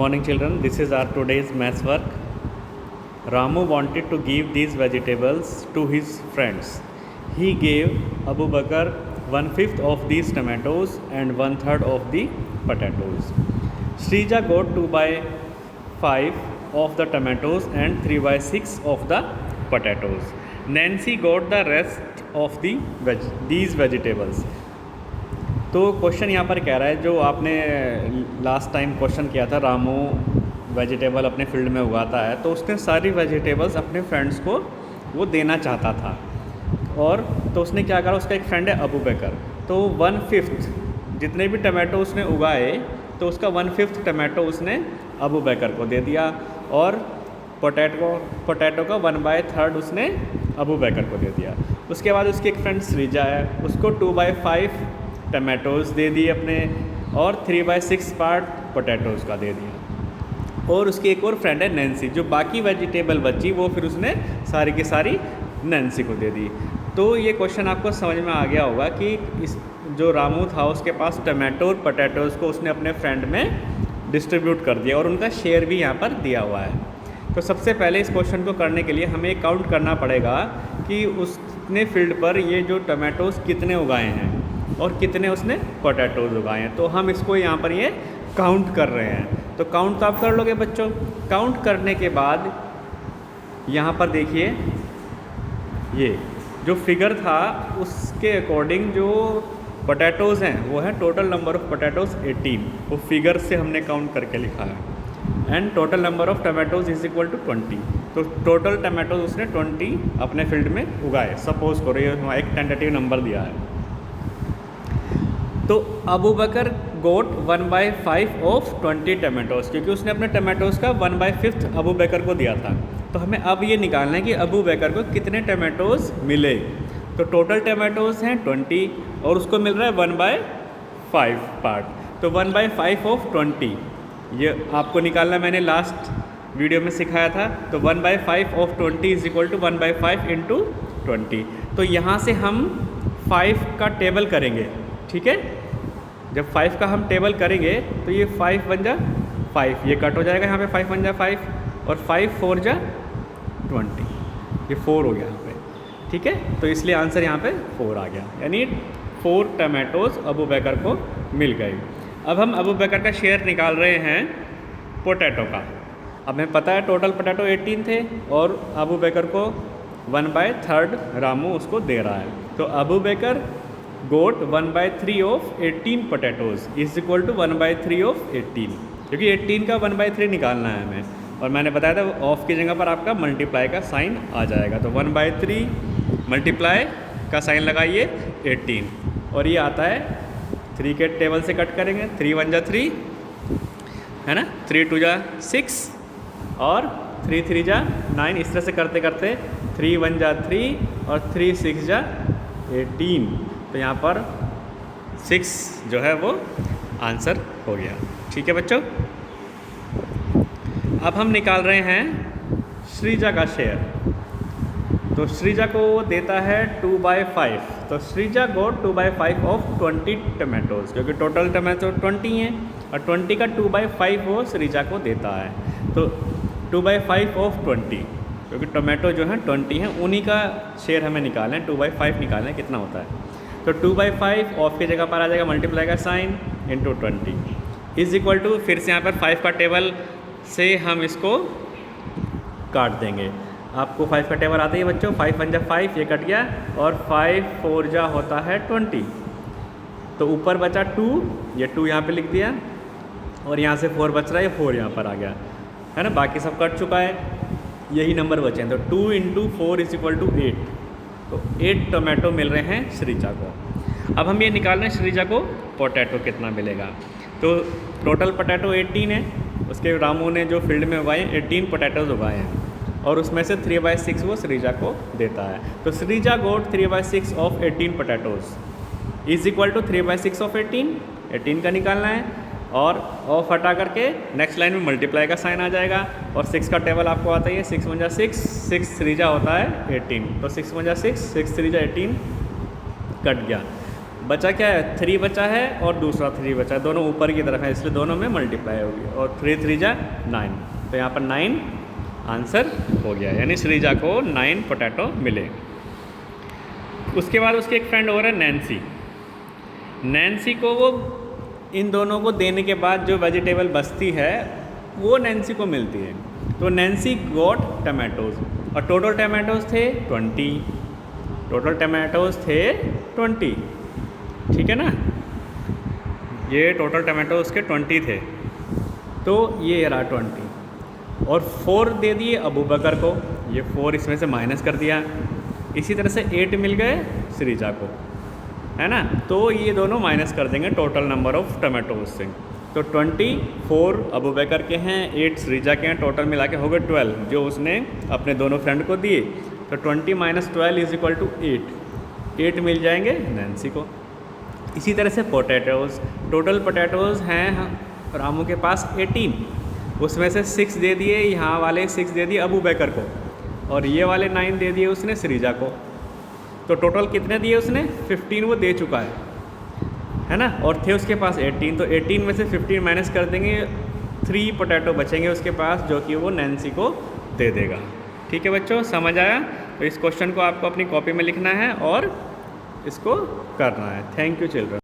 morning children, this is our today's maths work. Ramu wanted to give these vegetables to his friends. He gave Abu Bakr 1/5 of these tomatoes and 1/3 of the potatoes. Srija got 2/5 of the tomatoes and 3/6 of the potatoes. Nancy got the rest of these vegetables. तो question यहाँ पर कह रहा है, जो आपने last time question किया था, रामू वेजिटेबल अपने फील्ड में उगाता है, तो उसने सारी वेजिटेबल्स अपने फ्रेंड्स को वो देना चाहता था। और तो उसने क्या करा, उसका एक फ्रेंड है अबू बकर, तो 1/5 जितने भी टमाटो उसने उगाए तो उसका 1/5 टमाटो उसने अबू बकर को दे दिया, और पोटैटो का 1/3 उसने अबू बकर को दे दिया। उसके बाद उसकी एक फ्रेंड सरीजा है, उसको 2/5 टमाटोज़ दे दिए अपने, और 3/6 पार्ट पोटैटोज़ का दे दिया। और उसकी एक और फ्रेंड है नैन्सी, जो बाकी वेजिटेबल बची वो फिर उसने सारी की सारी नैन्सी को दे दी। तो ये क्वेश्चन आपको समझ में आ गया होगा कि इस जो रामू था उसके पास टमाटो और पोटैटोज़ को उसने अपने फ्रेंड में डिस्ट्रीब्यूट कर दिया, और उनका शेयर भी यहाँ पर दिया हुआ है। तो सबसे पहले इस क्वेश्चन को करने के लिए हमें काउंट करना पड़ेगा कि उसने फील्ड पर ये जो टमाटोज़ कितने उगाए हैं और कितने उसने पोटैटोज़ उगाए हैं। तो हम इसको यहाँ पर ये काउंट कर रहे हैं। तो काउंट तो आप कर लोगे बच्चों। काउंट करने के बाद यहाँ पर देखिए, ये जो फिगर था उसके अकॉर्डिंग जो पोटैटोज़ हैं वो है टोटल नंबर ऑफ़ पोटैटोज़ 18, वो फिगर से हमने काउंट करके लिखा है। And total number of tomatoes is equal to 20। तो टोटल टमाटोज़ उसने 20 अपने फील्ड में उगाए। सपोज़ करो ये एक टेंटेटिव नंबर दिया है। तो अबू बकर गोट 1/5 ऑफ 20 टमाटोज़, क्योंकि उसने अपने टमाटोज़ का 1/5 अबू बकर को दिया था। तो हमें अब ये निकालना है कि अबू बकर को कितने टमाटोज़ मिले। तो टोटल टमाटोज़ हैं 20 और उसको मिल रहा है 1/5 पार्ट। तो 1/5 ऑफ 20 ये आपको निकालना मैंने लास्ट वीडियो में सिखाया था। तो 1/5 of 20 is equal to 1/5 into 20। तो यहाँ से हम 5 का टेबल करेंगे, ठीक है। जब 5 का हम टेबल करेंगे तो ये 5 बन जा 5, ये कट हो जाएगा यहाँ पे, 5 बन जा 5, और 5 4 जा 20, ये 4 हो गया यहाँ पे, ठीक है। तो इसलिए आंसर यहाँ पे 4 आ गया, यानी 4 टमाटोज़ अबू बकर को मिल गए। अब हम अबू बकर का शेयर निकाल रहे हैं पोटैटो का। अब हमें पता है टोटल पोटैटो 18 थे और अबू बकर को 1/3 रामू उसको दे रहा है। तो Abu Bakr got 1/3 of 18 potatoes is equal to 1/3 of 18, क्योंकि 18 का 1/3 निकालना है हमें। और मैंने बताया था ऑफ की जगह पर आपका मल्टीप्लाई का साइन आ जाएगा। तो 1/3 मल्टीप्लाई का साइन लगाइए 18, और ये आता है 3 के टेबल से कट करेंगे, 3 1 जा 3 है ना, 3 2 जा 6 और 3 3 जा 9। इस तरह से करते करते 3 1 जा 3 और 3 6 जा 18। तो यहाँ पर 6 जो है वो आंसर हो गया, ठीक है बच्चों। अब हम निकाल रहे हैं सृजा का शेयर। तो सृजा को देता है 2/5। तो सृजा गोट 2/5 ऑफ 20 टमाटोज़, क्योंकि टोटल टमाटो 20 हैं और 20 का 2/5 वो सृजा को देता है। तो 2/5 ऑफ 20, क्योंकि टमाटो जो है 20 हैं, उन्हीं का शेयर हमें निकालना है। 2/5 निकालना है कितना होता है। तो 2/5 ऑफ की जगह पर आ जाएगा मल्टीप्लाई का sign into 20 is equal to, फिर से यहाँ पर 5 का टेबल से हम इसको काट देंगे। आपको 5 का टेबल आता ही है बच्चों, 5 1 जा 5, ये कट गया, और 5 4 जा होता है 20। तो ऊपर बचा 2, ये 2 यहाँ पे लिख दिया, और यहाँ से 4 बच रहा है, ये 4 यहाँ पर आ गया, है ना। बाकी सब कट चुका है, यही नंबर बचे हैं। तो 2 × 4 इज इक्वल टू 8। तो 8 टमाटो मिल रहे हैं सृजा को। अब हम ये निकाल रहे हैं सृजा को पोटैटो कितना मिलेगा। तो टोटल पोटैटो 18 है, उसके रामू ने जो फील्ड में उगाए 18 पोटैटोज़ उगाए हैं, और उसमें से 3/6 वो सृजा को देता है। तो Srija got 3/6 of 18 potatoes is equal to 3/6 of 18 का निकालना है, और ऑफ हटा करके नेक्स्ट लाइन में मल्टीप्लाई का साइन आ जाएगा, और 6 का टेबल आपको आता ही है, 6 1 जा 6, 6 3 जा होता है 18। तो 6 1 जा 6, 6 3 जा 18 कट गया, बचा क्या है, 3 बचा है और दूसरा 3 बचा है, दोनों ऊपर की तरफ है, इसलिए दोनों में मल्टीप्लाई होगी और 3 3 जा 9, तो यहाँ पर 9 आंसर हो गया, यानी श्रीजा को 9 पोटैटो मिले। उसके बाद उसके एक फ्रेंड और है नैन्सी। नैन्सी को वो इन दोनों को देने के बाद जो वेजिटेबल बचती है वो नैन्सी को मिलती है। तो नैन्सी गॉट टमाटोज और टोटल टमाटोज थे 20, टोटल टमाटोज थे 20, ठीक है ना, ये टोटल टमाटोज के 20 थे, तो ये रहा 20 और 4 दे दिए अबू बकर को, ये 4 इसमें से माइनस कर दिया, इसी तरह से 8 मिल गए श्रीजा को, है ना, तो ये दोनों माइनस कर देंगे टोटल नंबर ऑफ टमाटोज से। तो 24 अबू बकर के हैं, 8 श्रीजा के हैं, टोटल मिला के हो गए 12 जो उसने अपने दोनों फ्रेंड को दिए। तो 20 - 12 इज इक्वल टू 8 मिल जाएंगे नैन्सी को। इसी तरह से पोटैटोज़, टोटल पोटैटोज़ हैं रामू के पास 18, उसमें से 6 दे दिए, यहाँ वाले 6 दे दिए अबू बकर को और ये वाले 9 दे दिए उसने श्रीजा को। तो टोटल कितने दिए उसने, 15 वो दे चुका है ना, और थे उसके पास 18, तो 18 में से 15 माइनस कर देंगे, 3 पोटैटो बचेंगे उसके पास जो कि वो नैन्सी को दे देगा। ठीक है बच्चों, समझ आया? तो इस क्वेश्चन को आपको अपनी कॉपी में लिखना है और इसको करना है। Thank you children.